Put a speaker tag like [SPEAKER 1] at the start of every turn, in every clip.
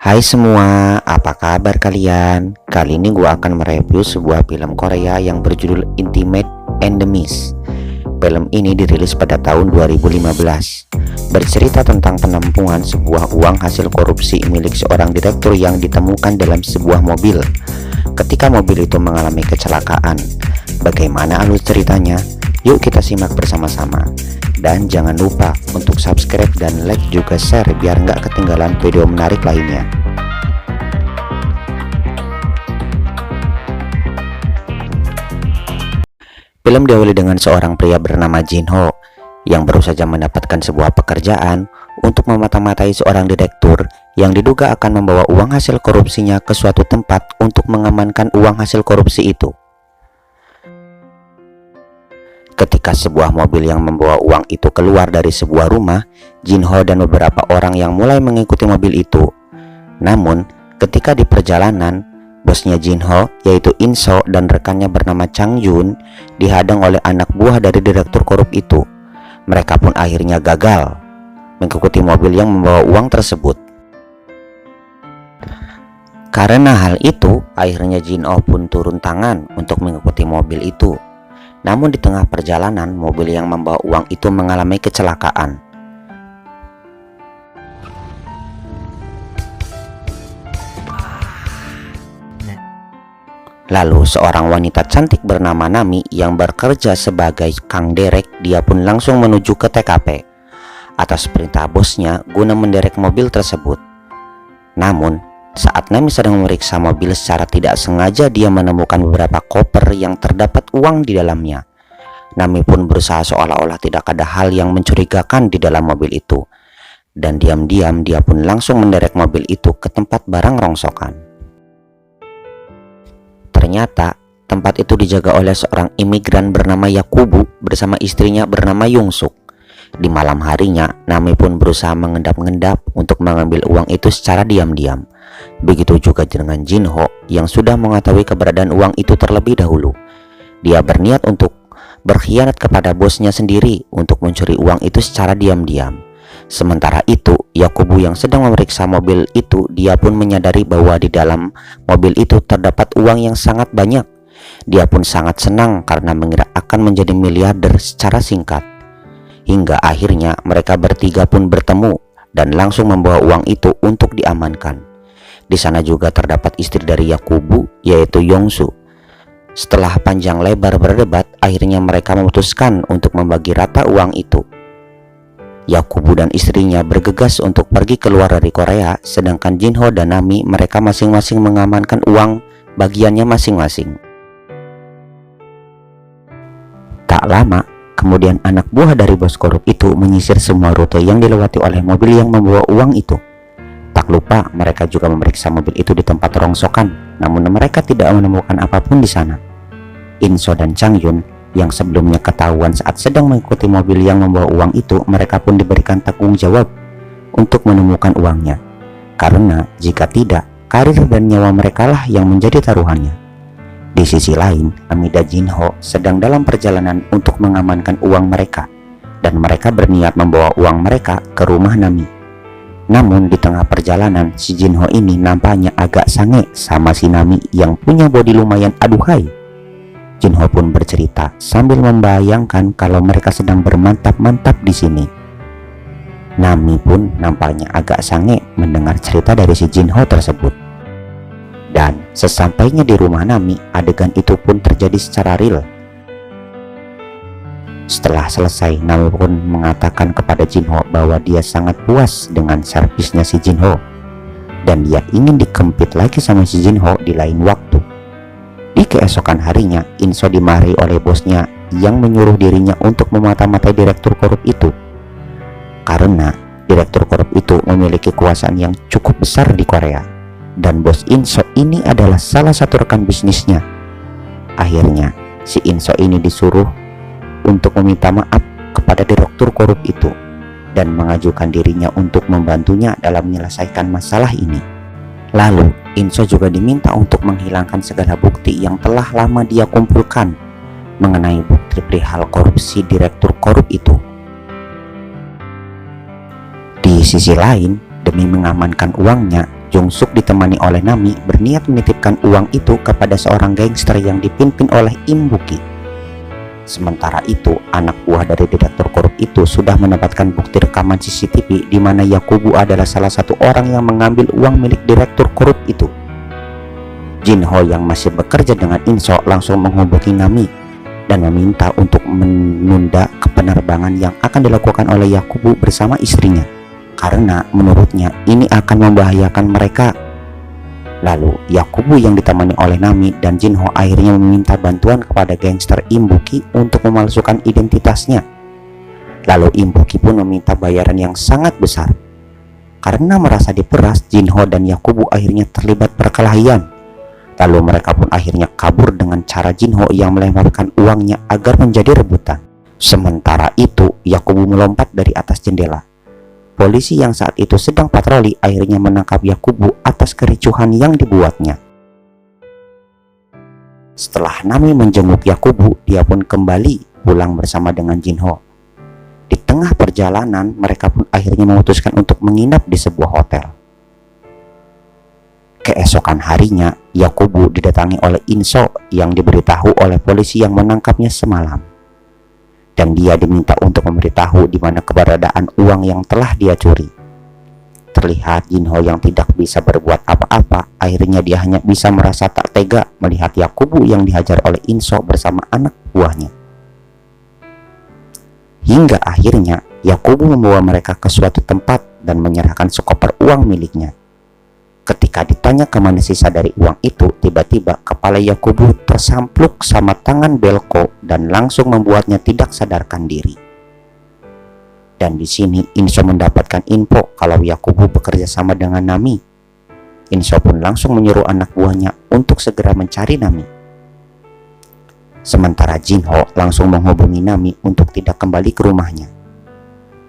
[SPEAKER 1] Hai semua, apa kabar kalian? Kali ini gue akan mereview sebuah film Korea yang berjudul Intimate Enemies. Film ini dirilis pada tahun 2015. Bercerita tentang penampungan sebuah uang hasil korupsi milik seorang direktur yang ditemukan dalam sebuah mobil ketika mobil itu mengalami kecelakaan. Bagaimana alur ceritanya? Yuk kita simak bersama-sama. Dan jangan lupa untuk subscribe dan like juga share biar nggak ketinggalan video menarik lainnya. Film diawali dengan seorang pria bernama Jin Ho yang baru saja mendapatkan sebuah pekerjaan untuk memata-matai seorang direktur yang diduga akan membawa uang hasil korupsinya ke suatu tempat untuk mengamankan uang hasil korupsi itu. Ketika sebuah mobil yang membawa uang itu keluar dari sebuah rumah, Jin Ho dan beberapa orang yang mulai mengikuti mobil itu. Namun, ketika di perjalanan, bosnya Jin Ho, yaitu In So dan rekannya bernama Chang Yun, dihadang oleh anak buah dari direktur korup itu. Mereka pun akhirnya gagal mengikuti mobil yang membawa uang tersebut. Karena hal itu, akhirnya Jin Ho pun turun tangan untuk mengikuti mobil itu. Namun di tengah perjalanan, mobil yang membawa uang itu mengalami kecelakaan. Lalu seorang wanita cantik bernama Nami yang bekerja sebagai kang derek, dia pun langsung menuju ke TKP atas perintah bosnya guna menderek mobil tersebut. Namun saat Nami sedang memeriksa mobil, secara tidak sengaja dia menemukan beberapa koper yang terdapat uang di dalamnya. Nami pun berusaha seolah-olah tidak ada hal yang mencurigakan di dalam mobil itu. Dan diam-diam dia pun langsung menderek mobil itu ke tempat barang rongsokan. Ternyata tempat itu dijaga oleh seorang imigran bernama Yakubu bersama istrinya bernama Yongsuk. Di malam harinya, Nami pun berusaha mengendap-endap untuk mengambil uang itu secara diam-diam. Begitu juga dengan Jin Ho yang sudah mengetahui keberadaan uang itu terlebih dahulu. Dia berniat untuk berkhianat kepada bosnya sendiri untuk mencuri uang itu secara diam-diam. Sementara itu, Yakubu yang sedang memeriksa mobil itu, dia pun menyadari bahwa di dalam mobil itu terdapat uang yang sangat banyak. Dia pun sangat senang karena mengira akan menjadi miliarder secara singkat. Hingga akhirnya mereka bertiga pun bertemu dan langsung membawa uang itu untuk diamankan. Di sana juga terdapat istri dari Yakubu, yaitu Yongsu. Setelah panjang lebar berdebat, akhirnya mereka memutuskan untuk membagi rata uang itu. Yakubu dan istrinya bergegas untuk pergi keluar dari Korea, sedangkan Jin Ho dan Nami mereka masing-masing mengamankan uang bagiannya masing-masing. Tak lama kemudian anak buah dari bos korup itu menyisir semua rute yang dilewati oleh mobil yang membawa uang itu. Tak lupa mereka juga memeriksa mobil itu di tempat rongsokan, namun mereka tidak menemukan apapun di sana. In So dan Chang Yun yang sebelumnya ketahuan saat sedang mengikuti mobil yang membawa uang itu, mereka pun diberikan tanggung jawab untuk menemukan uangnya. Karena jika tidak, karir dan nyawa mereka lah yang menjadi taruhannya. Di sisi lain, Nami dan Jin Ho sedang dalam perjalanan untuk mengamankan uang mereka, dan mereka berniat membawa uang mereka ke rumah Nami. Namun di tengah perjalanan, si Jin Ho ini nampaknya agak sange sama si Nami yang punya bodi lumayan aduhai. Jin Ho pun bercerita sambil membayangkan kalau mereka sedang bermantap-mantap di sini. Nami pun nampaknya agak sange mendengar cerita dari si Jin Ho tersebut. Dan sesampainya di rumah Nami, adegan itu pun terjadi secara real. Setelah selesai, Nami pun mengatakan kepada Jin Ho bahwa dia sangat puas dengan servisnya si Jin Ho, dan dia ingin dikempit lagi sama si Jin Ho di lain waktu. Di keesokan harinya, In So dimarahi oleh bosnya yang menyuruh dirinya untuk memata-matai direktur korup itu. Karena direktur korup itu memiliki kekuasaan yang cukup besar di Korea, dan bos In So ini adalah salah satu rekan bisnisnya. Akhirnya si In So ini disuruh untuk meminta maaf kepada direktur korup itu dan mengajukan dirinya untuk membantunya dalam menyelesaikan masalah ini. Lalu In So juga diminta untuk menghilangkan segala bukti yang telah lama dia kumpulkan mengenai bukti perihal korupsi direktur korup itu. Di sisi lain, demi mengamankan uangnya, Jungsuk ditemani oleh Nami berniat menitipkan uang itu kepada seorang gangster yang dipimpin oleh Im Buki. Sementara itu, anak buah dari direktur korup itu sudah mendapatkan bukti rekaman CCTV di mana Yakubu adalah salah satu orang yang mengambil uang milik direktur korup itu. Jinho yang masih bekerja dengan Inso langsung menghubungi Nami dan meminta untuk menunda penerbangan yang akan dilakukan oleh Yakubu bersama istrinya, karena menurutnya ini akan membahayakan mereka. Lalu Yakubu yang ditemani oleh Nami dan Jinho akhirnya meminta bantuan kepada gangster Imbuki untuk memalsukan identitasnya. Lalu Imbuki pun meminta bayaran yang sangat besar. Karena merasa diperas, Jinho dan Yakubu akhirnya terlibat perkelahian. Lalu mereka pun akhirnya kabur dengan cara Jinho yang melemparkan uangnya agar menjadi rebutan. Sementara itu, Yakubu melompat dari atas jendela. Polisi yang saat itu sedang patroli akhirnya menangkap Yakubu atas kericuhan yang dibuatnya. Setelah Nami menjenguk Yakubu, dia pun kembali pulang bersama dengan Jinho. Di tengah perjalanan, mereka pun akhirnya memutuskan untuk menginap di sebuah hotel. Keesokan harinya, Yakubu didatangi oleh Inso yang diberitahu oleh polisi yang menangkapnya semalam. Dan dia diminta untuk memberitahu di mana keberadaan uang yang telah dia curi. Terlihat Jinho yang tidak bisa berbuat apa-apa, akhirnya dia hanya bisa merasa tak tega melihat Yakubu yang dihajar oleh Inso bersama anak buahnya. Hingga akhirnya Yakubu membawa mereka ke suatu tempat dan menyerahkan sekoper uang miliknya. Ketika ditanya kemana sisa dari uang itu, tiba-tiba kepala Yakubu tersampluk sama tangan Belko dan langsung membuatnya tidak sadarkan diri. Dan di sini Inso mendapatkan info kalau Yakubu bekerja sama dengan Nami. Inso pun langsung menyuruh anak buahnya untuk segera mencari Nami. Sementara Jinho langsung menghubungi Nami untuk tidak kembali ke rumahnya,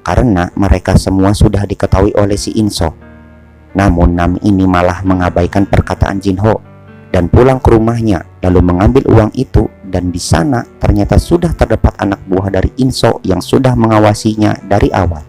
[SPEAKER 1] karena mereka semua sudah diketahui oleh si Inso. Namun Nami ini malah mengabaikan perkataan Jinho dan pulang ke rumahnya lalu mengambil uang itu, dan di sana ternyata sudah terdapat anak buah dari Inso yang sudah mengawasinya dari awal.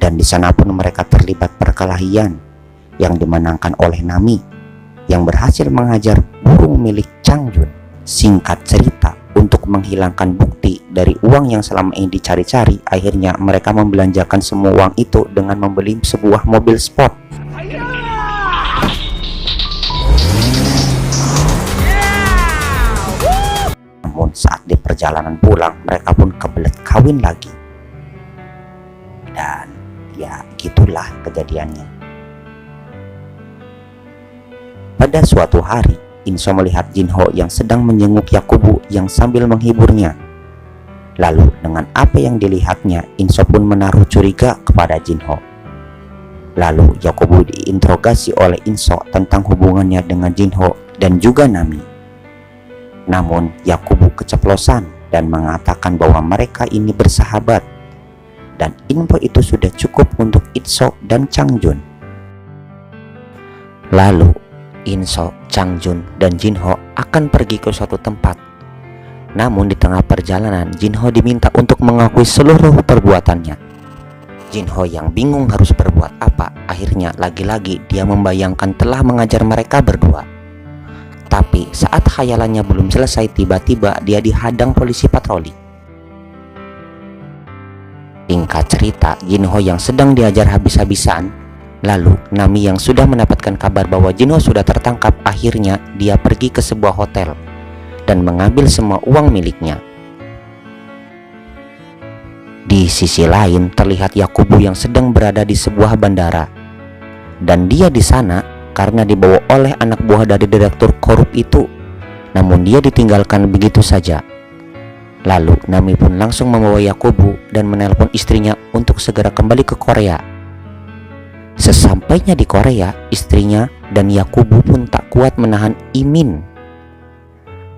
[SPEAKER 1] Dan di sana pun mereka terlibat perkelahian yang dimenangkan oleh Nami yang berhasil menghajar burung milik Changjun. Singkat cerita, untuk menghilangkan bukti dari uang yang selama ini dicari-cari, akhirnya mereka membelanjakan semua uang itu dengan membeli sebuah mobil sport. Namun saat di perjalanan pulang, mereka pun kebelet kawin lagi. Dan ya gitulah kejadiannya. Pada suatu hari, Inso melihat Jinho yang sedang menjenguk Yakubu yang sambil menghiburnya. Lalu dengan apa yang dilihatnya, Inso pun menaruh curiga kepada Jinho. Lalu Yakubu diinterogasi oleh Inso tentang hubungannya dengan Jinho dan juga Nami. Namun Yakubu keceplosan dan mengatakan bahwa mereka ini bersahabat, dan info itu sudah cukup untuk Inso dan Changjun. Lalu Inso, Changjun, dan Jinho akan pergi ke suatu tempat. Namun di tengah perjalanan, Jinho diminta untuk mengakui seluruh perbuatannya. Jinho yang bingung harus berbuat apa, akhirnya lagi-lagi dia membayangkan telah mengajar mereka berdua. Tapi saat khayalannya belum selesai, tiba-tiba dia dihadang polisi patroli. Singkat cerita, Jinho yang sedang diajar habis-habisan. Lalu Nami yang sudah mendapatkan kabar bahwa Jinho sudah tertangkap, akhirnya dia pergi ke sebuah hotel dan mengambil semua uang miliknya. Di sisi lain terlihat Yakubu yang sedang berada di sebuah bandara, dan dia di sana karena dibawa oleh anak buah dari direktur korup itu. Namun dia ditinggalkan begitu saja. Lalu Nami pun langsung membawa Yakubu dan menelpon istrinya untuk segera kembali ke Korea. Sesampainya di Korea, istrinya dan Yakubu pun tak kuat menahan Imin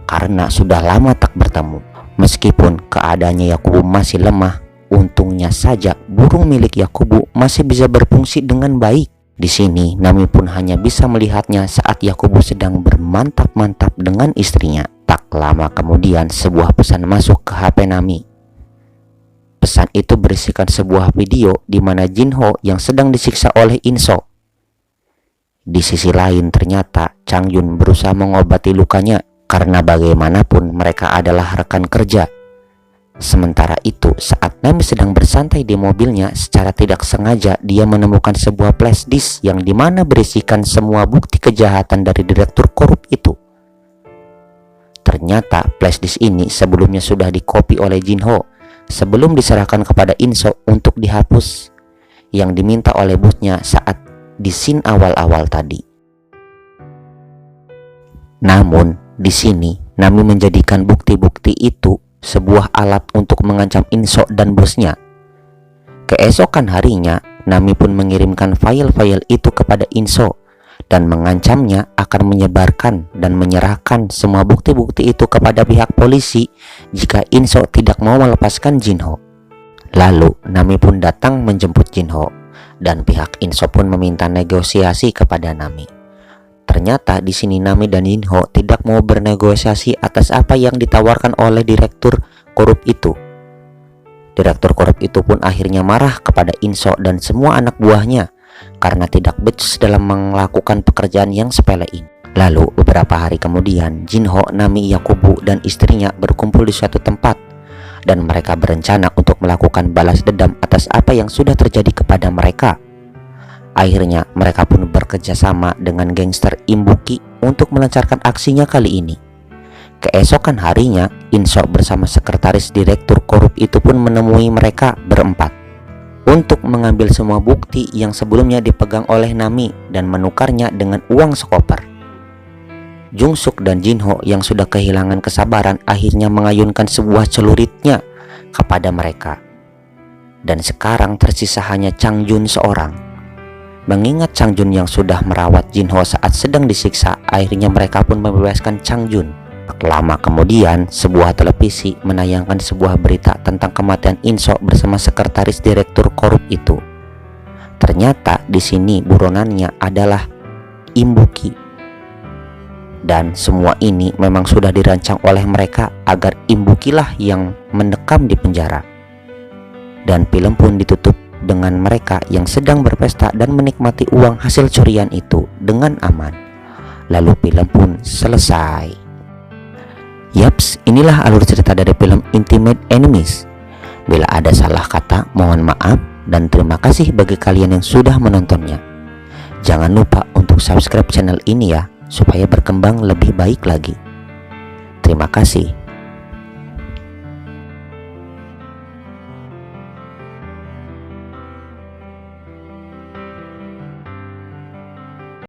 [SPEAKER 1] karena sudah lama tak bertemu. Meskipun keadaannya Yakubu masih lemah, untungnya saja burung milik Yakubu masih bisa berfungsi dengan baik. Di sini Nami pun hanya bisa melihatnya saat Yakubu sedang bermantap-mantap dengan istrinya. Tak lama kemudian sebuah pesan masuk ke HP Nami. Pesan itu berisikan sebuah video di mana Jinho yang sedang disiksa oleh Inso. Di sisi lain ternyata Chang Yun berusaha mengobati lukanya karena bagaimanapun mereka adalah rekan kerja. Sementara itu, saat Nami sedang bersantai di mobilnya, secara tidak sengaja dia menemukan sebuah flash disk yang dimana berisikan semua bukti kejahatan dari direktur korup itu. Ternyata flash disk ini sebelumnya sudah dikopi oleh Jin Ho sebelum diserahkan kepada Inso untuk dihapus yang diminta oleh bosnya saat di scene awal-awal tadi. Namun di sini Nami menjadikan bukti-bukti itu sebuah alat untuk mengancam Inso dan bosnya. Keesokan harinya Nami pun mengirimkan file-file itu kepada Inso dan mengancamnya akan menyebarkan dan menyerahkan semua bukti-bukti itu kepada pihak polisi jika Inso tidak mau melepaskan Jin Ho. Lalu Nami pun datang menjemput Jin Ho dan pihak Inso pun meminta negosiasi kepada Nami. Ternyata di sini Nami dan Jin Ho tidak mau bernegosiasi atas apa yang ditawarkan oleh direktur korup itu. Direktur korup itu pun akhirnya marah kepada Inso dan semua anak buahnya karena tidak becus dalam melakukan pekerjaan yang sepele ini. Lalu beberapa hari kemudian Jin Ho, Nami, Yakubu dan istrinya berkumpul di suatu tempat dan mereka berencana untuk melakukan balas dendam atas apa yang sudah terjadi kepada mereka. Akhirnya mereka pun bekerja sama dengan gangster Imbuki untuk melancarkan aksinya kali ini. Keesokan harinya Inso bersama sekretaris direktur korup itu pun menemui mereka berempat untuk mengambil semua bukti yang sebelumnya dipegang oleh Nami dan menukarnya dengan uang sekoper. Jung Suk dan Jin Ho yang sudah kehilangan kesabaran akhirnya mengayunkan sebuah celuritnya kepada mereka. Dan sekarang tersisa hanya Chang Jun seorang. Mengingat Chang Jun yang sudah merawat Jin Ho saat sedang disiksa, akhirnya mereka pun membebaskan Chang Jun. Lama kemudian, sebuah televisi menayangkan sebuah berita tentang kematian Inso bersama sekretaris direktur korup itu. Ternyata di sini buronannya adalah Imbuki. Dan semua ini memang sudah dirancang oleh mereka agar Imbukilah yang mendekam di penjara. Dan film pun ditutup dengan mereka yang sedang berpesta dan menikmati uang hasil curian itu dengan aman. Lalu film pun selesai. Yaps, inilah alur cerita dari film Intimate Enemies. Bila ada salah kata, mohon maaf dan terima kasih bagi kalian yang sudah menontonnya. Jangan lupa untuk subscribe channel ini ya, supaya berkembang lebih baik lagi. Terima kasih.